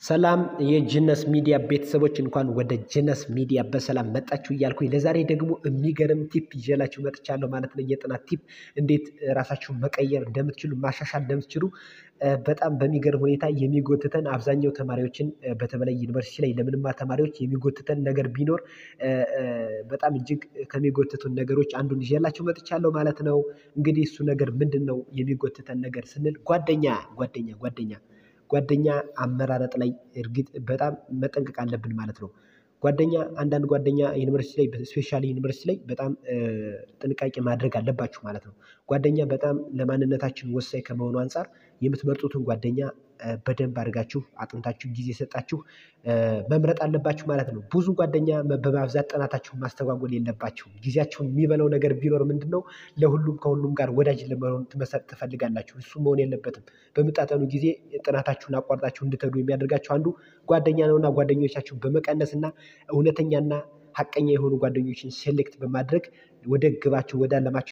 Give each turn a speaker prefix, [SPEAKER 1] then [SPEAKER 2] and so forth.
[SPEAKER 1] ሰላም የጂነስ ሚዲያ ቤተሰቦች እንኳን ወደ ጂነስ ሚዲያ በሰላም መጣችሁ እያልኩኝ ለዛሬ ደግሞ የሚገርም ቲፕ ይዤላችሁ መጥቻለሁ ማለት ነው። የጥናት ቲፕ እንዴት ራሳችሁን መቀየር እንደምትችሉ ማሻሻል እንደምትችሉ በጣም በሚገርም ሁኔታ የሚጎትተን አብዛኛው ተማሪዎችን በተለይ ዩኒቨርሲቲ ላይ ለምንማር ተማሪዎች የሚጎትተን ነገር ቢኖር በጣም እጅግ ከሚጎትቱን ነገሮች አንዱን ይዤላችሁ መጥቻለሁ ማለት ነው። እንግዲህ እሱ ነገር ምንድነው? የሚጎትተን ነገር ስንል ጓደኛ አመራረጥ ላይ እርግጥ በጣም መጠንቀቅ አለብን ማለት ነው። አንዳንድ ጓደኛ ዩኒቨርሲቲ ላይ ስፔሻሊ ዩኒቨርሲቲ ላይ በጣም ጥንቃቄ ማድረግ አለባችሁ ማለት ነው። ጓደኛ በጣም ለማንነታችን ወሳኝ ከመሆኑ አንፃር የምትመርጡትን ጓደኛ በደንብ አድርጋችሁ አጥንታችሁ ጊዜ ሰጣችሁ መምረጥ አለባችሁ ማለት ነው። ብዙ ጓደኛ በማብዛት ጥናታችሁን ማስተጓጎል የለባችሁም። ጊዜያችሁን የሚበላው ነገር ቢኖር ምንድነው? ለሁሉም ከሁሉም ጋር ወዳጅ ለመሆን ትፈልጋላችሁ። እሱ መሆን የለበትም። በምታጠኑ ጊዜ ጥናታችሁን አቋርጣችሁ እንድትሄዱ የሚያደርጋችሁ አንዱ ጓደኛ ነውና ጓደኞቻችሁን በመቀነስና እውነተኛና ሐቀኛ የሆኑ ጓደኞችን ሴሌክት በማድረግ ወደ ግባችሁ ወደ አለማችሁ